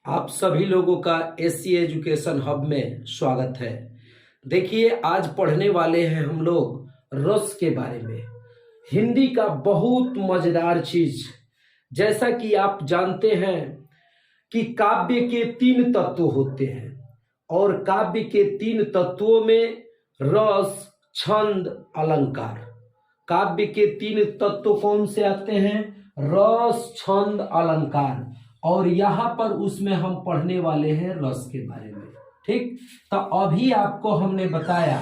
आप सभी लोगों का एससी एजुकेशन हब में स्वागत है। देखिए, आज पढ़ने वाले हैं हम लोग रस के बारे में। हिंदी का बहुत मजेदार चीज, जैसा कि आप जानते हैं कि काव्य के 3 तत्व होते हैं और काव्य के 3 तत्वों में रस, छंद, अलंकार। काव्य के 3 तत्व कौन से आते हैं? रस, छंद, अलंकार। और यहाँ पर उसमें हम पढ़ने वाले हैं रस के बारे में। ठीक, तो अभी आपको हमने बताया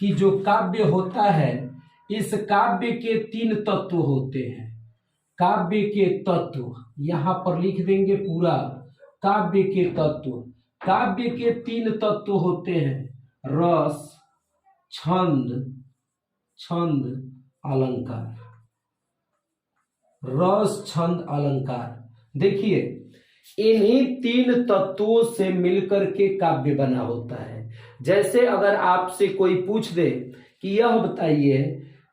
कि जो काव्य होता है, इस काव्य के 3 तत्व होते हैं। काव्य के तत्व यहाँ पर लिख देंगे पूरा। काव्य के तत्व, काव्य के 3 तत्व होते हैं: रस, छंद, अलंकार। रस, छंद, अलंकार। देखिए, इन्हीं 3 तत्वों से मिलकर के काव्य बना होता है। जैसे अगर आपसे कोई पूछ दे कि यह बताइए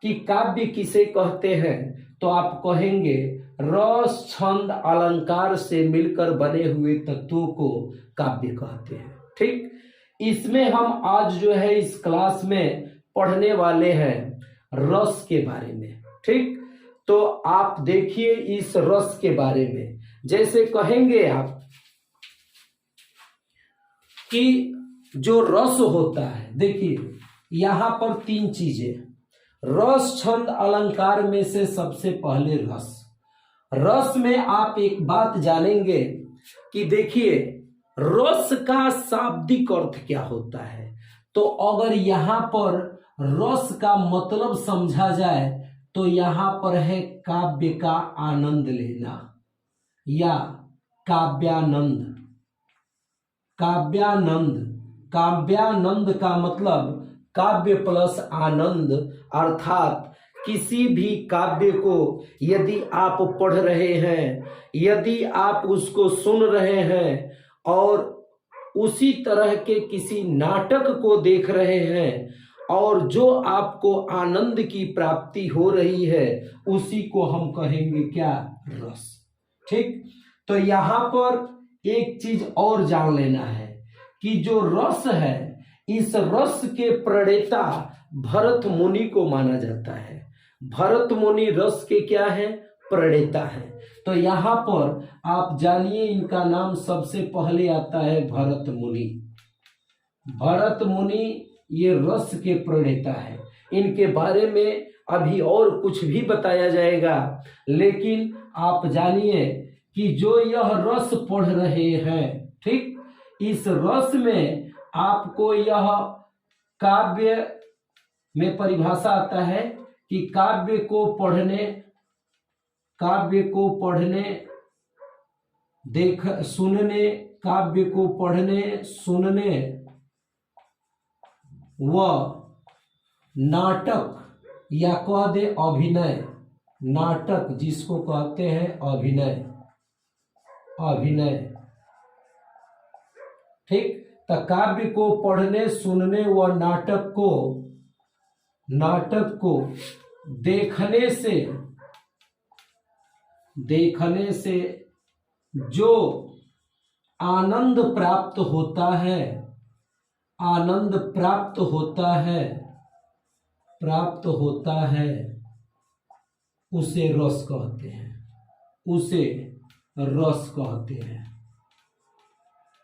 कि काव्य किसे कहते हैं, तो आप कहेंगे रस, छंद, अलंकार से मिलकर बने हुए तत्वों को काव्य कहते हैं। ठीक, इसमें हम आज जो है इस क्लास में पढ़ने वाले हैं रस के बारे में। ठीक, तो आप देखिए इस रस के बारे में। जैसे कहेंगे आप कि जो रस होता है, देखिए यहां पर 3 चीजें, रस, छंद, अलंकार में से सबसे पहले रस। रस में आप एक बात जानेंगे कि देखिए रस का शाब्दिक अर्थ क्या होता है। तो अगर यहां पर रस का मतलब समझा जाए तो यहां पर है काव्य का आनंद लेना या काव्यानंद। काव्यानंद, काव्यानंद का मतलब काव्य प्लस आनंद, अर्थात किसी भी काव्य को यदि आप पढ़ रहे हैं, यदि आप उसको सुन रहे हैं और उसी तरह के किसी नाटक को देख रहे हैं और जो आपको आनंद की प्राप्ति हो रही है, उसी को हम कहेंगे क्या? रस। ठीक, तो यहां पर एक चीज और जान लेना है कि जो रस है, इस रस के प्रणेता भरत मुनि को माना जाता है। भरत मुनि रस के क्या है? प्रणेता है। तो यहां पर आप जानिए इनका नाम सबसे पहले आता है भरत मुनि। भरत मुनि ये रस के प्रणेता है। इनके बारे में अभी और कुछ भी बताया जाएगा, लेकिन आप जानिए कि जो यह रस पढ़ रहे हैं, ठीक, इस रस में आपको यह काव्य में परिभाषा आता है कि काव्य को पढ़ने, सुनने, काव्य को पढ़ने, सुनने व नाटक या कह दे अभिनय, नाटक जिसको कहते हैं अभिनय, ठीक, तो काव्य को पढ़ने, सुनने व नाटक को देखने से जो आनंद प्राप्त होता है उसे रस कहते हैं।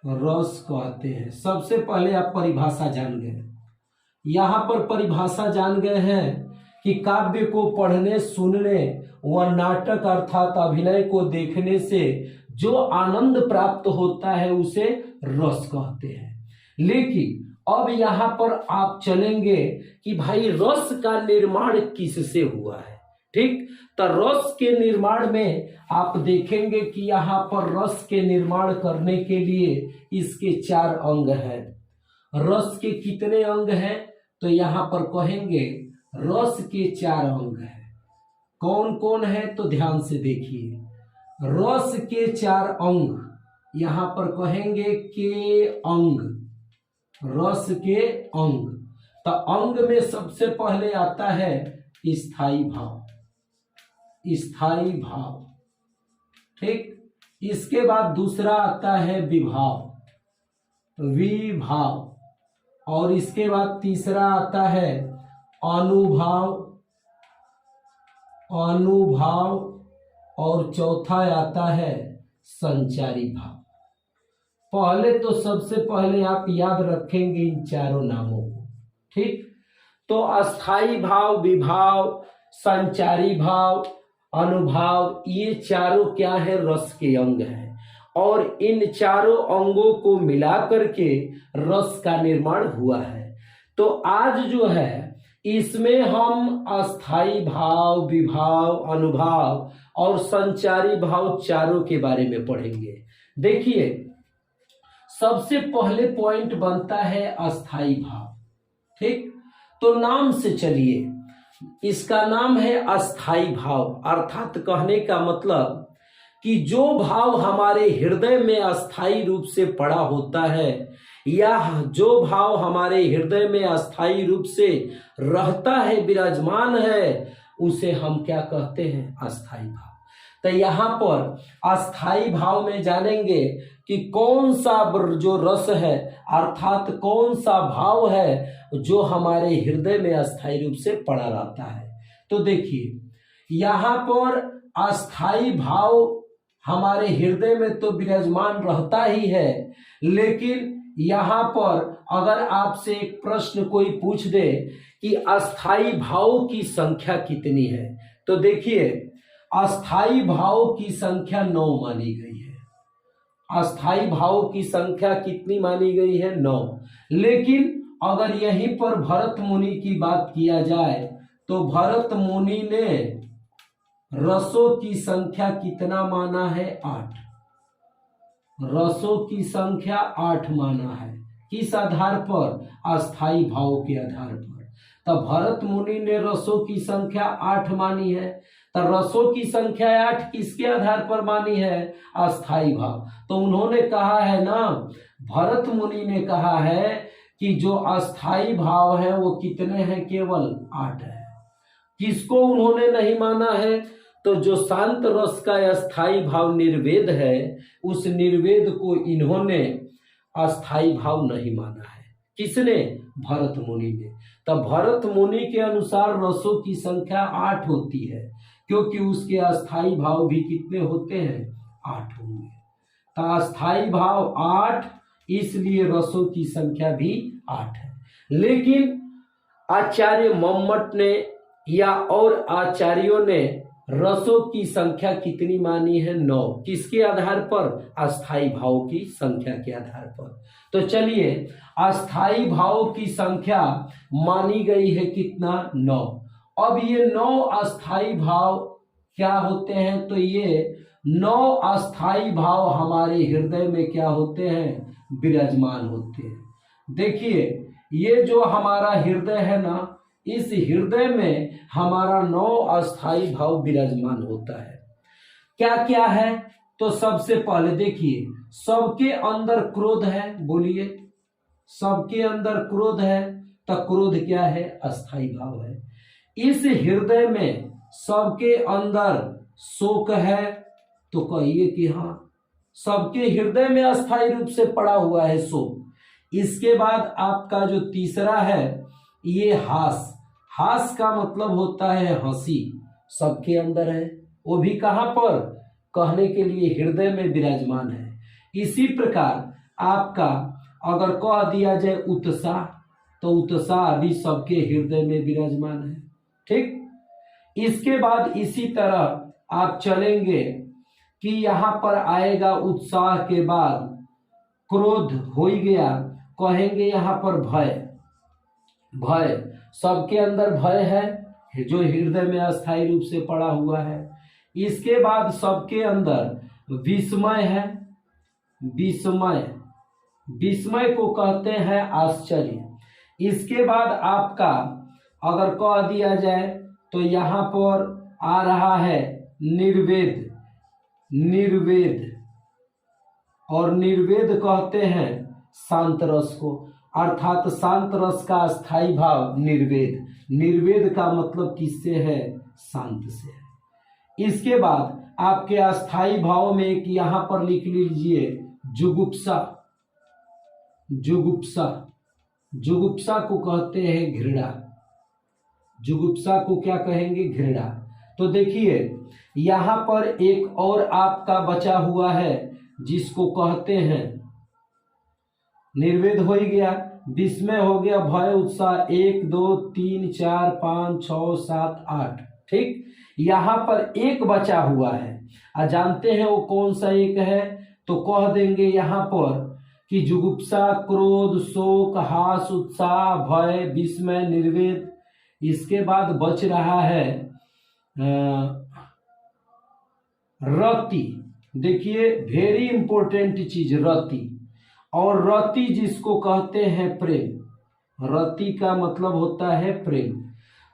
रस कहते हैं। सबसे पहले आप परिभाषा जान गए। यहां पर परिभाषा जान गए हैं कि काव्य को पढ़ने, सुनने व नाटक अर्थात अभिनय को देखने से जो आनंद प्राप्त होता है उसे रस कहते हैं। लेकिन अब यहां पर आप चलेंगे कि भाई रस का निर्माण किससे हुआ है। ठीक, तो रस के निर्माण में आप देखेंगे कि यहाँ पर रस के निर्माण करने के लिए इसके 4 अंग हैं। रस के कितने अंग हैं? तो यहाँ पर कहेंगे रस के 4 अंग हैं। कौन कौन है? तो ध्यान से देखिए, रस के 4 अंग यहाँ पर कहेंगे के अंग, रस के अंग। तो अंग में सबसे पहले आता है स्थाई भाव। ठीक, इसके बाद दूसरा आता है विभाव, विभाव, और इसके बाद तीसरा आता है अनुभाव, अनुभाव, और चौथा आता है संचारी भाव। पहले तो सबसे पहले आप याद रखेंगे इन चारों नामों को, ठीक। तो अस्थाई भाव, विभाव, संचारी भाव, अनुभाव, ये चारों क्या है? रस के अंग हैं, और इन चारों अंगों को मिला करके रस का निर्माण हुआ है। तो आज जो है इसमें हम अस्थाई भाव, विभाव, अनुभाव और संचारी भाव चारों के बारे में पढ़ेंगे। देखिए, सबसे पहले पॉइंट बनता है अस्थाई भाव, ठीक। तो नाम से चलिए, इसका नाम है अस्थाई भाव, अर्थात कहने का मतलब कि जो भाव हमारे हृदय में अस्थाई रूप से पड़ा होता है, या जो भाव हमारे हृदय में अस्थाई रूप से रहता है, विराजमान है, उसे हम क्या कहते हैं? अस्थाई भाव। तो यहाँ पर अस्थाई भाव में जानेंगे कि कौन सा जो रस है, अर्थात कौन सा भाव है जो हमारे हृदय में अस्थाई रूप से पड़ा रहता है। तो देखिए, यहाँ पर अस्थाई भाव हमारे हृदय में तो विराजमान रहता ही है, लेकिन यहाँ पर अगर आपसे एक प्रश्न कोई पूछ दे कि अस्थाई भाव की संख्या कितनी है, तो देखिए, अस्थाई भाव की संख्या 9 मानी गई है। अस्थाई भाव की संख्या कितनी मानी गई है? 9। लेकिन अगर यहीं पर भरत मुनि की बात किया जाए तो भरत मुनि ने रसों की संख्या कितना माना है? 8। रसों की संख्या 8 माना है। किस आधार पर? अस्थाई भाव के आधार पर। तब भरत मुनि ने रसों की संख्या 8 मानी है, तो रसों की संख्या 8 किसके आधार पर मानी है? अस्थाई भाव। तो उन्होंने कहा है ना, भरत मुनि ने कहा है कि जो अस्थाई भाव है वो कितने हैं? केवल 8 है। किसको उन्होंने नहीं माना है? तो जो शांत रस का अस्थाई भाव निर्वेद है, उस निर्वेद को इन्होंने अस्थाई भाव नहीं माना है। किसने? भरत मुनि ने। तब भरत मुनि के अनुसार रसों की संख्या 8 होती है, क्योंकि उसके अस्थाई भाव भी कितने होते हैं? 8 होंगे। तो अस्थाई भाव 8, इसलिए रसों की संख्या भी 8 है। लेकिन आचार्य मम्मट ने या और आचार्यों ने रसों की संख्या कितनी मानी है? 9। किसके आधार पर? अस्थाई भाव की संख्या के आधार पर। तो चलिए, अस्थाई भाव की संख्या मानी गई है कितना? 9। अब ये 9 अस्थाई भाव क्या होते हैं? तो ये 9 अस्थाई भाव हमारे हृदय में क्या होते हैं? विराजमान होते हैं। देखिए, ये जो हमारा हृदय है ना, इस हृदय में हमारा 9 अस्थाई भाव विराजमान होता है। क्या क्या है? तो सबसे पहले देखिए, सबके अंदर क्रोध है। बोलिए, सबके अंदर क्रोध है, तो क्रोध क्या है? अस्थाई भाव है। इस हृदय में सबके अंदर शोक है, तो कहिए कि हाँ, सबके हृदय में अस्थाई रूप से पड़ा हुआ है शोक। इसके बाद आपका जो तीसरा है, ये हास। हास का मतलब होता है हंसी, सबके अंदर है। वो भी कहाँ पर? कहने के लिए हृदय में विराजमान है। इसी प्रकार आपका अगर कह दिया जाए उत्साह, तो उत्साह भी सबके हृदय में विराजमान है, ठीक। इसके बाद इसी तरह आप चलेंगे कि यहाँ पर आएगा उत्साह के बाद क्रोध हो ही गया, कहेंगे यहाँ पर भय। भय, सबके अंदर भय है जो हृदय में अस्थायी रूप से पड़ा हुआ है। इसके बाद सबके अंदर विस्मय है। विस्मय, विस्मय को कहते हैं आश्चर्य। इसके बाद आपका अगर कह दिया जाए तो यहाँ पर आ रहा है निर्वेद। निर्वेद, और निर्वेद कहते हैं शांत रस को, अर्थात शांत रस का स्थायी भाव निर्वेद। निर्वेद का मतलब किससे है? शांत से है। इसके बाद आपके अस्थाई भाव में एक यहां पर लिख लीजिए जुगुप्सा। जुगुप्सा, जुगुप्सा को कहते हैं घृणा। जुगुप्सा को क्या कहेंगे? घृणा। तो देखिए यहां पर एक और आपका बचा हुआ है जिसको कहते हैं निर्वेद हो ही गया, विस्मय हो गया, भय, उत्साह, 1 2 3 4 5 6 7 8। ठीक, यहां पर एक बचा हुआ है। जानते हैं वो कौन सा एक है? तो कह देंगे यहां पर कि जुगुप्सा, क्रोध, शोक, हास, उत्साह, भय, विस्मय, निर्वेद। इसके बाद बच रहा है रति। देखिए वेरी इंपॉर्टेंट चीज रति। और रति जिसको कहते हैं प्रेम। रति का मतलब होता है प्रेम।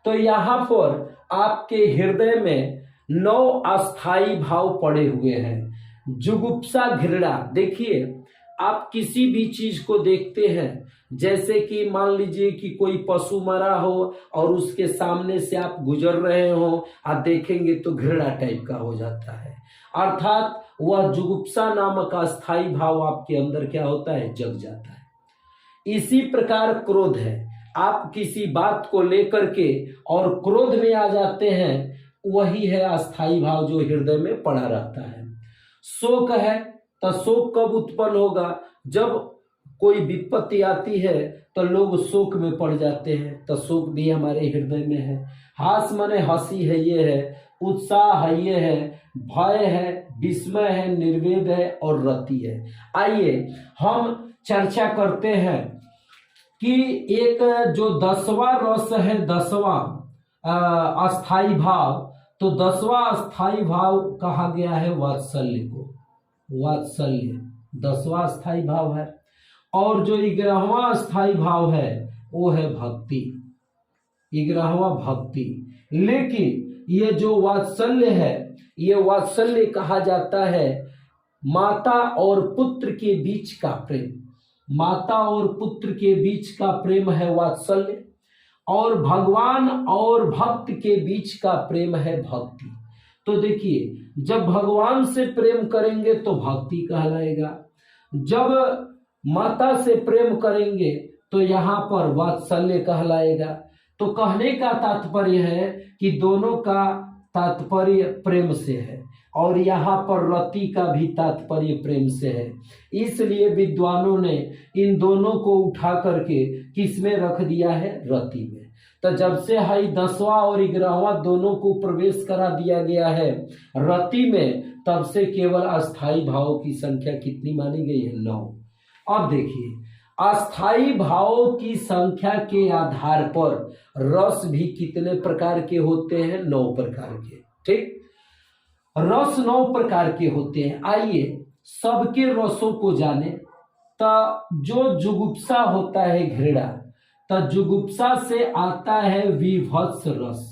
तो यहां पर आपके हृदय में 9 अस्थाई भाव पड़े हुए हैं। जुगुप्सा, घृणा। देखिए आप किसी भी चीज को देखते हैं, जैसे कि मान लीजिए कि कोई पशु मरा हो और उसके सामने से आप गुजर रहे हो, आप देखेंगे तो घृणा टाइप का हो जाता है। अर्थात वह जुगुप्सा नामक अस्थाई भाव आपके अंदर क्या होता है? जग जाता है। इसी प्रकार क्रोध है। आप किसी बात को लेकर के और क्रोध में आ जाते हैं, वही है अस्थाई भाव जो हृदय में पड़ा रहता है। शोक है, तो शोक कब उत्पन्न होगा? जब कोई विपत्ति आती है तो लोग शोक में पड़ जाते हैं, तो शोक भी हमारे हृदय में है। हास माने हंसी है, ये है। उत्साह है, ये है। भय है, विस्मय है, निर्वेद है और रति है। आइए हम चर्चा करते हैं कि एक जो 10वां रस है, 10वां अस्थाई भाव, तो 10वां अस्थाई भाव कहा गया है वात्सल्य को। वात्सल्य 10वां अस्थाई भाव है। और जो 11वां अस्थाई भाव है वो है भक्ति। 11वां भक्ति। लेकिन ये जो वात्सल्य है, ये वात्सल्य कहा जाता है माता और पुत्र के बीच का प्रेम। माता और पुत्र के बीच का प्रेम है वात्सल्य, और भगवान और भक्त के बीच का प्रेम है भक्ति। तो देखिए जब भगवान से प्रेम करेंगे तो भक्ति कहलाएगा, जब माता से प्रेम करेंगे तो यहाँ पर वात्सल्य कहलाएगा। तो कहने का तात्पर्य है कि दोनों का तात्पर्य प्रेम से है, और यहाँ पर रति का भी तात्पर्य प्रेम से है। इसलिए विद्वानों ने इन दोनों को उठा करके किस में रख दिया है? रति में। तो जब से हाई 10वां और 11वां दोनों को प्रवेश करा दिया गया है रति में, तब से केवल अस्थाई भावों की संख्या कितनी मानी गई है? 9। अब देखिए अस्थाई भावों की संख्या के आधार पर रस भी कितने प्रकार के होते हैं? 9 प्रकार के। ठीक, रस 9 प्रकार के होते हैं। आइए सबके रसों को जाने। तो जो जुगुप्सा होता है घृणा, तो जुगुप्सा से आता है विभत्स रस।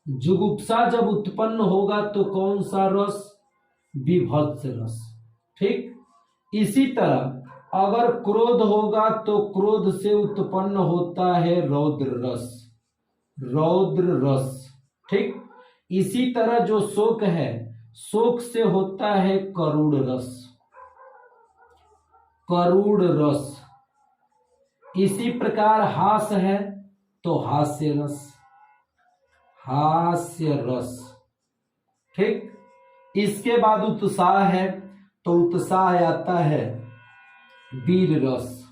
जुगुप्सा जब उत्पन्न होगा तो कौन सा रस? विभत्स रस। ठीक, इसी तरह अगर क्रोध होगा तो क्रोध से उत्पन्न होता है रौद्र रस। रौद्र रस। ठीक, इसी तरह जो शोक है, शोक से होता है करुण रस। करुण रस। इसी प्रकार हास है तो हास्य रस। हास्य रस। ठीक, इसके बाद उत्साह है तो उत्साह आता है वीर रस।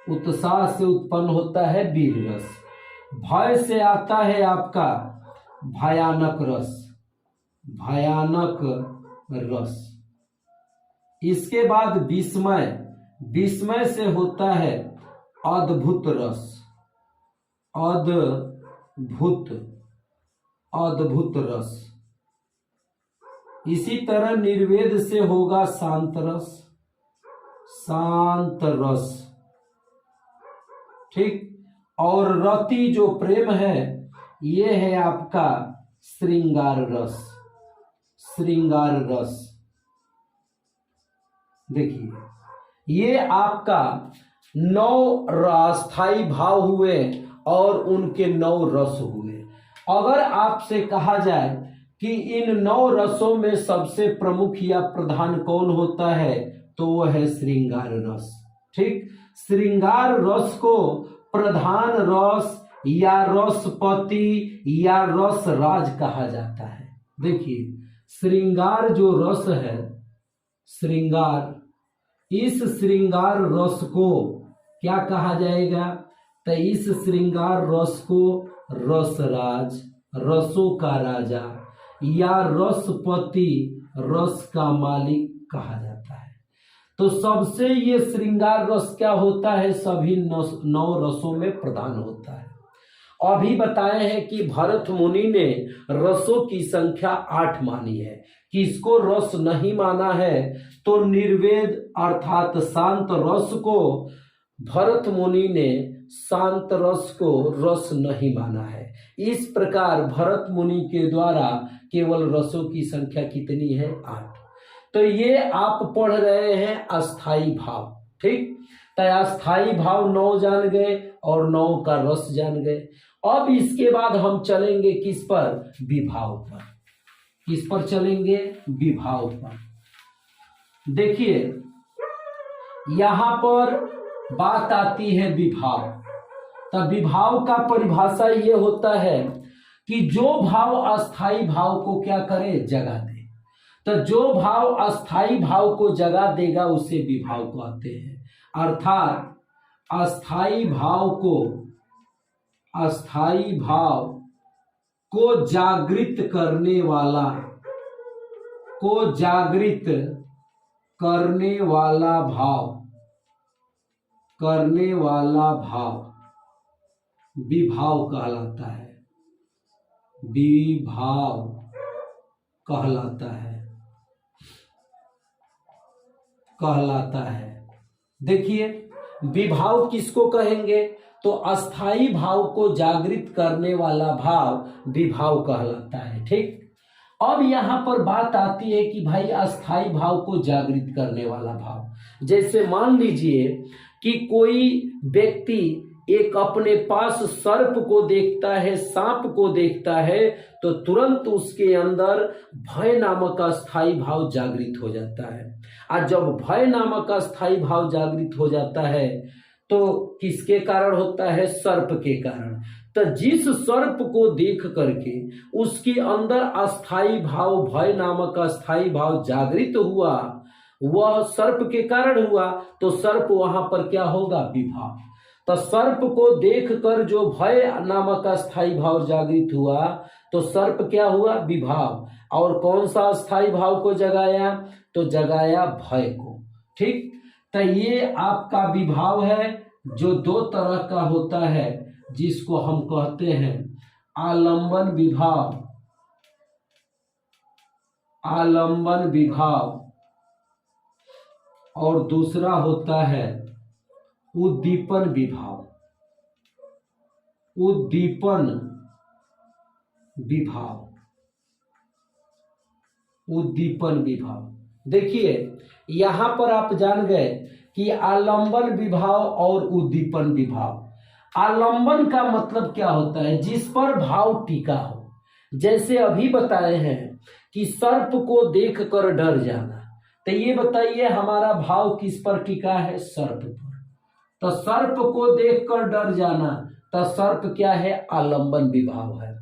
उत्साह से उत्पन्न होता है वीर रस। भय से आता है आपका भयानक रस। भयानक रस। इसके बाद विस्मय। विस्मय से होता है अद्भुत रस। अद्भुत। अद्भुत रस। इसी तरह निर्वेद से होगा शांत रस। शांत रस। ठीक, और रति जो प्रेम है ये है आपका श्रृंगार रस। श्रृंगार रस। देखिए ये आपका 9 अस्थाई भाव हुए और उनके 9 रस हुए। अगर आपसे कहा जाए कि इन 9 रसों में सबसे प्रमुख या प्रधान कौन होता है, तो वो है श्रृंगार रस। ठीक, श्रृंगार रस को प्रधान रस या रसपति या रस राज कहा जाता है। देखिए, श्रृंगार जो रस है, श्रृंगार, इस श्रृंगार रस को क्या कहा जाएगा, तो इस श्रृंगार रस को रसराज, रसों का राजा या रसपति, रस का मालिक कहा जाता है। तो सबसे ये श्रृंगार रस क्या होता है, सभी 9 रसों में प्रधान होता है। अभी बताए हैं कि भरत मुनि ने रसों की संख्या 8 मानी है। किसको रस नहीं माना है, तो निर्वेद अर्थात शांत रस को भरत मुनि ने शांत रस को रस नहीं माना है। इस प्रकार भरत मुनि के द्वारा केवल रसों की संख्या कितनी है, 8। तो ये आप पढ़ रहे हैं अस्थाई भाव। ठीक, तो अस्थाई भाव 9 जान गए और 9 का रस जान गए। अब इसके बाद हम चलेंगे किस पर, विभाव पर। किस पर चलेंगे, विभाव पर। देखिए, यहां पर बात आती है विभाव। तब विभाव का परिभाषा ये होता है कि जो भाव अस्थाई भाव को क्या करे, जगा दे। तो जो भाव अस्थाई भाव को जगा देगा उसे विभाव कहते हैं। अर्थात अस्थाई भाव को जागृत करने वाला भाव विभाव कहलाता है। विभाव कहलाता है। देखिए, विभाव किसको कहेंगे, तो अस्थाई भाव को जागृत करने वाला भाव विभाव कहलाता है। ठीक, अब यहां पर बात आती है कि भाई अस्थाई भाव को जागृत करने वाला भाव, जैसे मान लीजिए कि कोई व्यक्ति एक अपने पास सर्प को देखता है, सांप को देखता है, तो तुरंत उसके अंदर भय नामक अस्थाई भाव जागृत हो जाता है। और जब भय नामक अस्थाई भाव जागृत हो जाता है तो किसके कारण होता है, सर्प के कारण। तो जिस सर्प को देख करके उसके अंदर अस्थाई भाव, भय नामक अस्थाई भाव जागृत हुआ, वह सर्प के कारण हुआ, तो सर्प वहां पर क्या होगा, विभाव। तो सर्प को देखकर जो भय नामक अस्थाई भाव जागृत हुआ, तो सर्प क्या हुआ, विभाव। और कौन सा अस्थाई भाव को जगाया, तो जगाया भय को। ठीक, तो ये आपका विभाव है जो 2 तरह का होता है, जिसको हम कहते हैं आलंबन विभाव, और दूसरा होता है उद्दीपन विभाव। देखिए, यहां पर आप जान गए कि आलंबन विभाव और उद्दीपन विभाव। आलंबन का मतलब क्या होता है, जिस पर भाव टिका हो। जैसे अभी बताए हैं कि सर्प को देखकर डर जाना, तो ये बताइए हमारा भाव किस पर टिका है, सर्प पर। तो सर्प को देखकर डर जाना, तो सर्प क्या है, आलंबन विभाव है।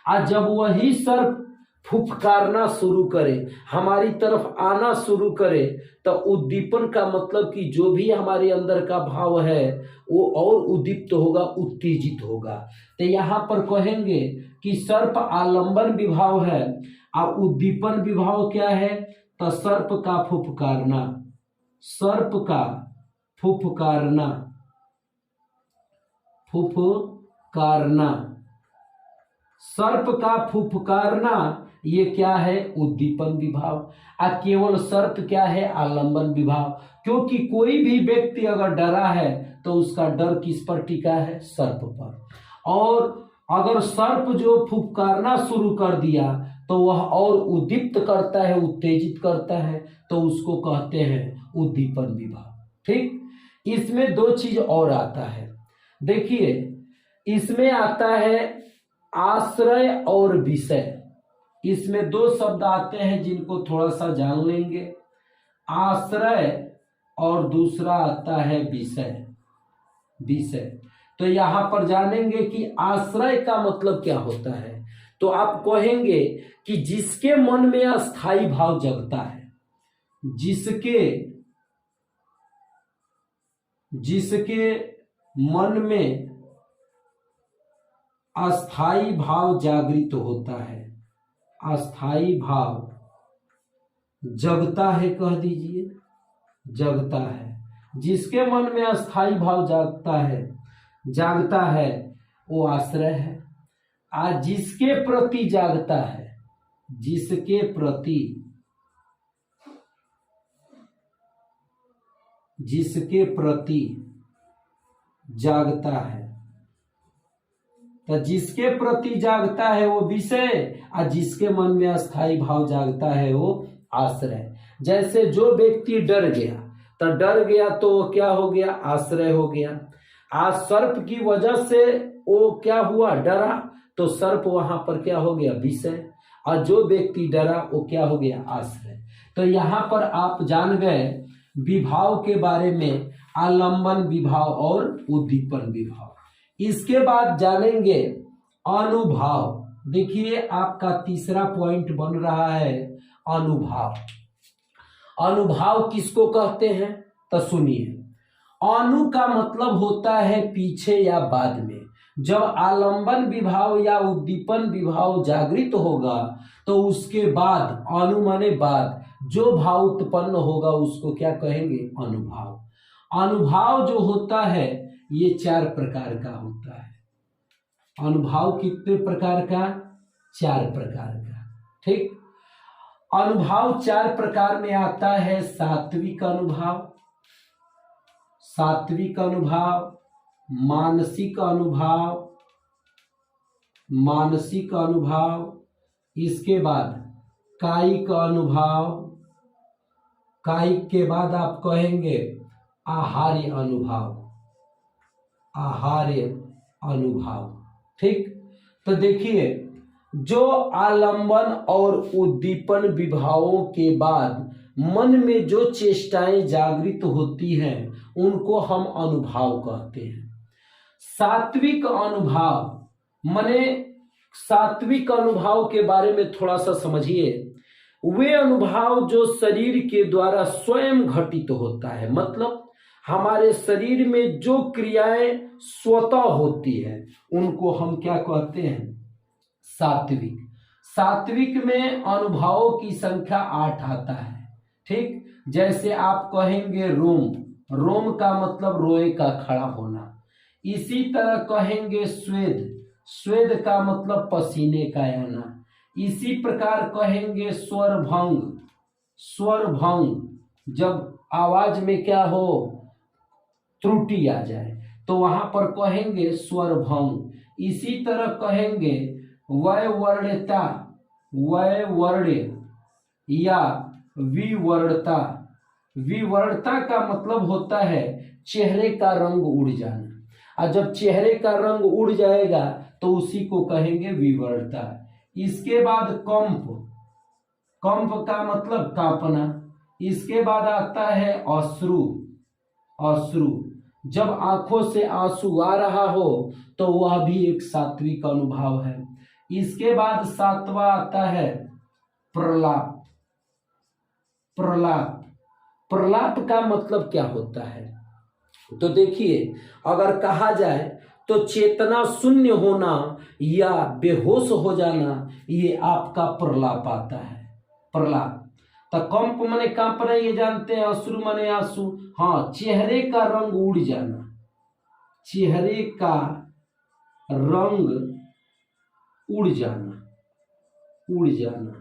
आज जब वही सर्प फुफकारना शुरू करे, हमारी तरफ आना शुरू करे, तो उद्दीपन का मतलब कि जो भी हमारे अंदर का भाव है वो और उद्दीप्त होगा, उत्तेजित होगा। तो यहाँ पर कहेंगे कि सर्प आलंबन विभाव है और उद्दीपन विभाव क्या है, तो सर्प का फुफकारना, सर्प का फुफकारना, ये क्या है, उद्दीपन विभाव। केवल सर्प क्या है, आलंबन विभाव। क्योंकि कोई भी व्यक्ति अगर डरा है तो उसका डर किस पर टिका है, सर्प पर। और अगर सर्प जो फुफकारना शुरू कर दिया तो वह और उद्दीप्त करता है, उत्तेजित करता है, तो उसको कहते हैं उद्दीपन विभाव। ठीक, इसमें 2 चीज और आता है। देखिए, इसमें आता है आश्रय और विषय। इसमें दो शब्द आते हैं जिनको थोड़ा सा जान लेंगे, आश्रय और दूसरा आता है विषय। विषय तो यहां पर जानेंगे कि आश्रय का मतलब क्या होता है। तो आप कहेंगे कि जिसके मन में अस्थाई भाव जगता है, जिसके मन में अस्थाई भाव जागृत होता है, अस्थाई भाव जगता है, कह दीजिए जगता है, जिसके मन में अस्थाई भाव जागता है वो आश्रय है। आज जिसके प्रति जागता है, जिसके प्रति जागता है, तो जिसके प्रति जागता है वो विषय, और जिसके मन में अस्थाई भाव जागता है वो आश्रय। जैसे जो व्यक्ति डर गया, तो डर गया तो वो क्या हो गया, आश्रय हो गया। आज सर्प की वजह से वो क्या हुआ, डरा, तो सर्प वहां पर क्या हो गया, विषय। और जो व्यक्ति डरा वो क्या हो गया, आश्रय। तो यहाँ पर आप जान गए विभाव के बारे में, आलंबन विभाव और उद्दीपन विभाव। इसके बाद जानेंगे अनुभाव। देखिए आपका तीसरा पॉइंट बन रहा है अनुभाव। अनुभाव किसको कहते हैं, तो सुनिए। अनु का मतलब होता है पीछे या बाद में। जब आलंबन विभाव या उद्दीपन विभाव जागृत होगा तो उसके बाद, अनु माने बाद, जो भाव उत्पन्न होगा उसको क्या कहेंगे, अनुभाव। अनुभाव जो होता है ये 4 प्रकार का होता है। अनुभाव कितने प्रकार का, 4 प्रकार का। ठीक, अनुभाव 4 प्रकार में आता है। सात्विक अनुभाव, सात्विक अनुभाव, मानसिक अनुभाव, मानसिक अनुभाव, इसके बाद कायिक अनुभाव, कायिक के बाद आप कहेंगे आहार्य अनुभाव, आहार्य अनुभाव। ठीक, तो देखिए जो आलंबन और उद्दीपन विभावों के बाद मन में जो चेष्टाएं जागृत होती हैं उनको हम अनुभाव कहते हैं। सात्विक अनुभाव माने, सात्विक अनुभाव के बारे में थोड़ा सा समझिए। वे अनुभाव जो शरीर के द्वारा स्वयं घटित होता है, मतलब हमारे शरीर में जो क्रियाएं स्वतः होती है उनको हम क्या कहते हैं, सात्विक। सात्विक में अनुभावों की संख्या 8 आता है। ठीक, जैसे आप कहेंगे रोम, रोम का मतलब रोए का खड़ा होना। इसी तरह कहेंगे स्वेद, स्वेद का मतलब पसीने का आना। इसी प्रकार कहेंगे स्वर भंग, स्वर भंग जब आवाज में क्या हो, त्रुटि आ जाए तो वहां पर कहेंगे स्वर भंग। इसी तरह कहेंगे वैवर्ण्यता, वैवर्ण्य या विवर्णता। विवर्णता का मतलब होता है चेहरे का रंग उड़ जाना, और जब चेहरे का रंग उड़ जाएगा तो उसी को कहेंगे विवर्णता। इसके बाद कंप, कंप का मतलब कांपना। इसके बाद आता है अश्रु, अश्रु जब आंखों से आंसू आ रहा हो तो वह भी एक सात्विक अनुभाव है। इसके बाद 7वां आता है प्रलाप, प्रलाप। प्रलाप का मतलब क्या होता है, तो देखिए अगर कहा जाए तो चेतना शून्य होना या बेहोश हो जाना, ये आपका प्रलाप आता है, प्रलाप। तो कंप माने कांपना, ये जानते हैं। अश्रु माने आंसू, हाँ, चेहरे का रंग उड़ जाना, चेहरे का रंग उड़ जाना, उड़ जाना।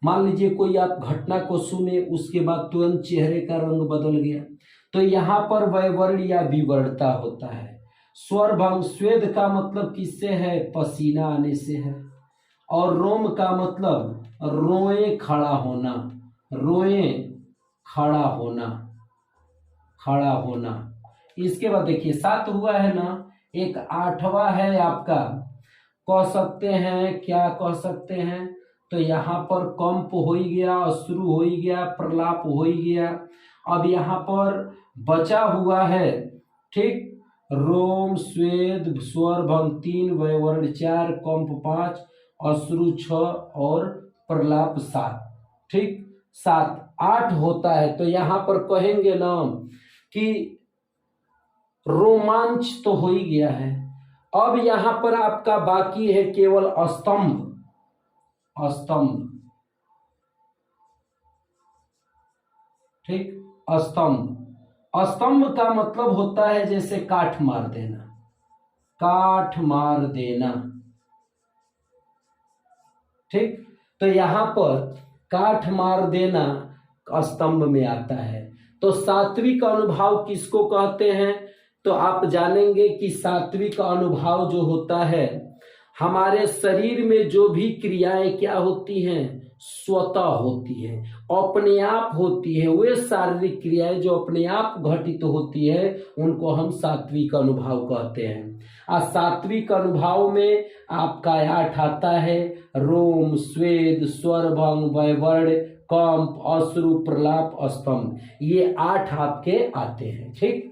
मान लीजिए कोई आप घटना को सुने, उसके बाद तुरंत चेहरे का रंग बदल गया, तो यहाँ पर वैवर्ण या विवर्णता होता है। स्वर भंग, स्वेद का मतलब किससे है, पसीना आने से है। और रोम का मतलब रोए खड़ा होना, रोए खड़ा होना, खड़ा होना। इसके बाद देखिए 7 हुआ है ना, एक 8वां है आपका, कह सकते हैं, क्या कह सकते हैं, तो यहाँ पर कंप हो ही गया, अश्रु हो ही गया, प्रलाप हो ही गया। अब यहाँ पर बचा हुआ है, ठीक, रोम, स्वेद, स्वर, भंग 3, वैवर्ण 4, कंप 5, अश्रु 6 और प्रलाप 7, ठीक, 7 8 होता है। तो यहाँ पर कहेंगे ना कि रोमांच तो हो ही गया है। अब यहाँ पर आपका बाकी है केवल स्तंभ, स्तंभ, ठीक, स्तंभ। स्तंभ का मतलब होता है जैसे काठ मार देना, काठ मार देना, ठीक। तो यहां पर काठ मार देना स्तंभ में आता है। तो सात्विक अनुभव किसको कहते हैं? तो आप जानेंगे कि सात्विक अनुभव जो होता है, हमारे शरीर में जो भी क्रियाएं क्या होती हैं, स्वतः होती है, अपने आप होती है। वे शारीरिक क्रियाएं जो अपने आप घटित होती है उनको हम सात्विक अनुभव कहते हैं। सात्विक अनुभव में आपका 8 आता है, रोम, स्वेद, स्वर, भंग, वैवर्ण, कंप, अश्रु, प्रलाप, स्तंभ, ये 8 आपके आते हैं, ठीक।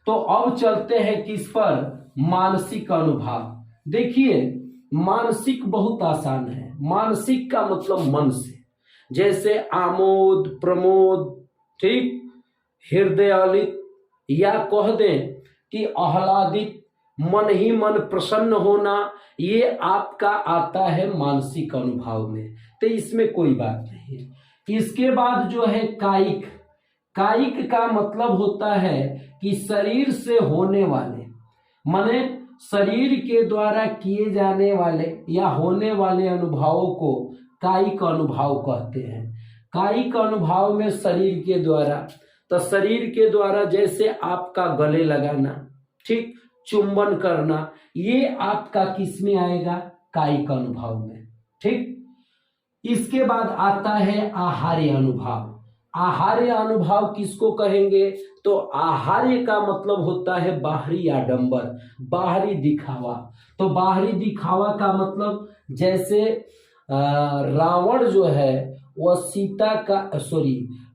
तो अब चलते हैं किस पर? मानसिक अनुभव। देखिए मानसिक बहुत आसान है। मानसिक का मतलब मन से, जैसे आमोद, प्रमोद, ठीक, हृदयालित, या कह दें कि आह्लादित, मन ही मन प्रसन्न होना, ये आपका आता है मानसिक अनुभव में। तो इसमें कोई बात नहीं है। इसके बाद जो है कायिक। कायिक का मतलब होता है कि शरीर से होने वाले, माने शरीर के द्वारा किए जाने वाले या होने वाले अनुभवों को कायिक अनुभव कहते हैं। कायिक अनुभव में शरीर के द्वारा, तो शरीर के द्वारा जैसे आपका गले लगाना, ठीक, चुंबन करना, ये आपका किस में आएगा? कायिक अनुभव में, ठीक। इसके बाद आता है आहार्य अनुभव। आहार्य अनुभव किसको कहेंगे? तो आहार्य का मतलब होता है बाहरी आडंबर, बाहरी दिखावा। तो बाहरी दिखावा का मतलब जैसे रावण जो है वह सीता का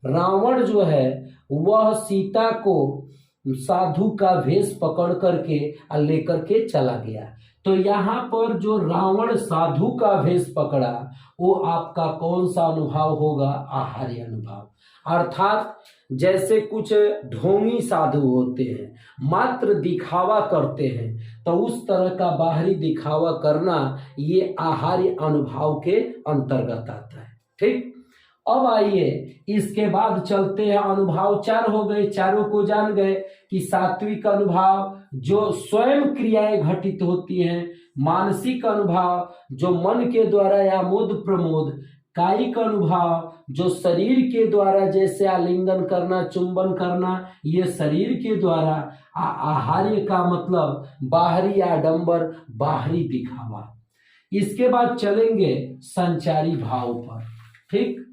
रावण जो है वह सीता को साधु का वेश पकड़ करके लेकर के चला गया। तो यहाँ पर जो रावण साधु का वेश पकड़ा वो आपका कौन सा अनुभव होगा? आहार्य अनुभव। अर्थात जैसे कुछ ढोंगी साधु होते हैं, मात्र दिखावा करते हैं, तो उस तरह का बाहरी दिखावा करना ये आहार्य अनुभव के अंतर्गत आता है, ठीक। अब आइए इसके बाद चलते हैं, अनुभव 4 हो गए, चारों को जान गए कि सात्विक अनुभव जो स्वयं क्रियाएं घटित होती हैं, मानसिक अनुभव जो मन के द्वारा या मोद प्रमोद, कायिक अनुभव जो शरीर के द्वारा जैसे आलिंगन करना, चुंबन करना, ये शरीर के द्वारा। आहार्य का मतलब बाहरी आडंबर, बाहरी दिखावा। इसके बाद चलेंगे संचारी भाव पर, ठीक।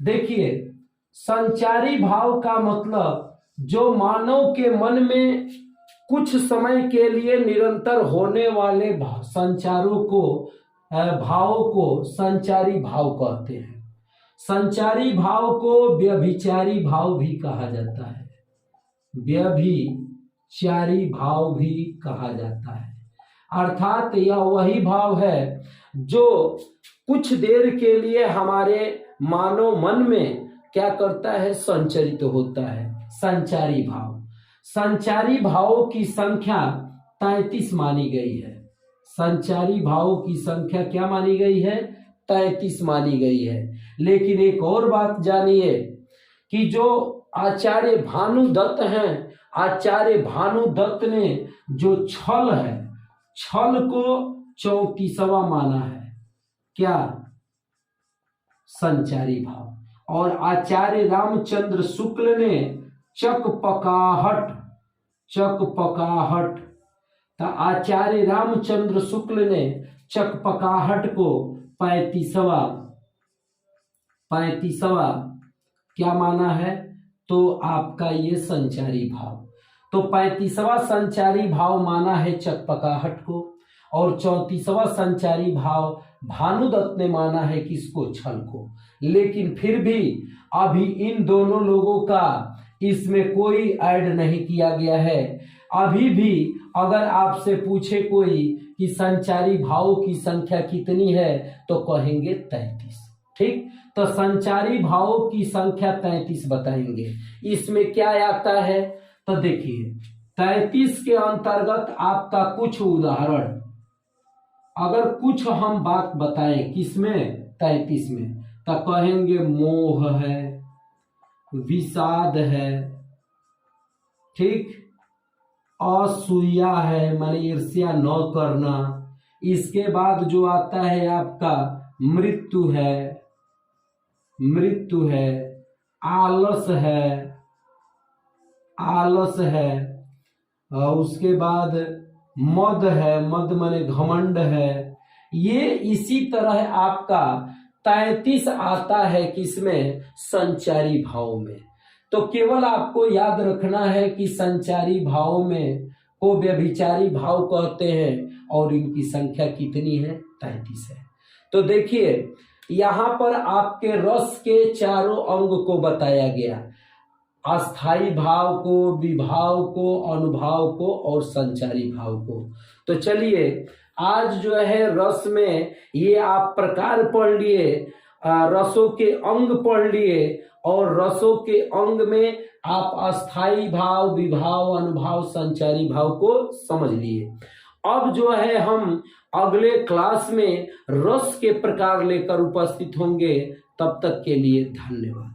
देखिए संचारी भाव का मतलब जो मानव के मन में कुछ समय के लिए निरंतर होने वाले संचारों को, भावों को संचारी भाव कहते हैं। संचारी भाव को व्यभिचारी भाव भी कहा जाता है, व्यभिचारी भाव भी कहा जाता है। अर्थात यह वही भाव है जो कुछ देर के लिए हमारे मानव मन में क्या करता है? संचरित होता है, संचारी भाव। संचारी भावों की संख्या 33 मानी गई है। संचारी भावों की संख्या क्या मानी गई है? 33 मानी गई है। लेकिन एक और बात जानिए कि जो आचार्य भानुदत्त हैं, आचार्य भानुदत्त ने जो छल है, छल को 34वां माना है। क्या? संचारी भाव। और आचार्य रामचंद्र शुक्ल ने चकपकाहट, तो आचार्य रामचंद्र शुक्ल ने चकपकाहट को 35वां क्या माना है? तो आपका ये संचारी भाव। तो 35वां संचारी भाव माना है चकपकाहट को। और 34वां संचारी भाव भानुदत्त ने माना है किसको, छल को। लेकिन फिर भी अभी इन दोनों लोगों का इसमें कोई ऐड नहीं किया गया है। अभी भी अगर आपसे पूछे कोई कि संचारी भावों की संख्या कितनी है तो कहेंगे 33। ठीक, तो संचारी भावों की संख्या 33 बताएंगे। इसमें क्या आता है तो देखिए 33 के अंतर्गत आपका कुछ उदाहरण, अगर कुछ हम बात बताएं किसमें, 33 में, तो कहेंगे मोह है, विषाद है, ठीक, असूया है माने ईर्ष्या न करना। इसके बाद जो आता है आपका मृत्यु है, आलस है, और उसके बाद मद है, मद माने घमंड है। ये इसी तरह आपका 33 आता है किसमें, संचारी भाव में। तो केवल आपको याद रखना है कि संचारी भाव में को व्यभिचारी भाव कहते हैं और इनकी संख्या कितनी है, 33 है। तो देखिए यहाँ पर आपके रस के चारों अंग को बताया गया, अस्थाई भाव को, विभाव को, अनुभाव को और संचारी भाव को। तो चलिए आज जो है रस में ये आप प्रकार पढ़ लिए, रसों के अंग पढ़ लिए और रसों के अंग में आप अस्थाई भाव, विभाव, अनुभाव, संचारी भाव को समझ लिए। अब जो है हम अगले क्लास में रस के प्रकार लेकर उपस्थित होंगे। तब तक के लिए धन्यवाद।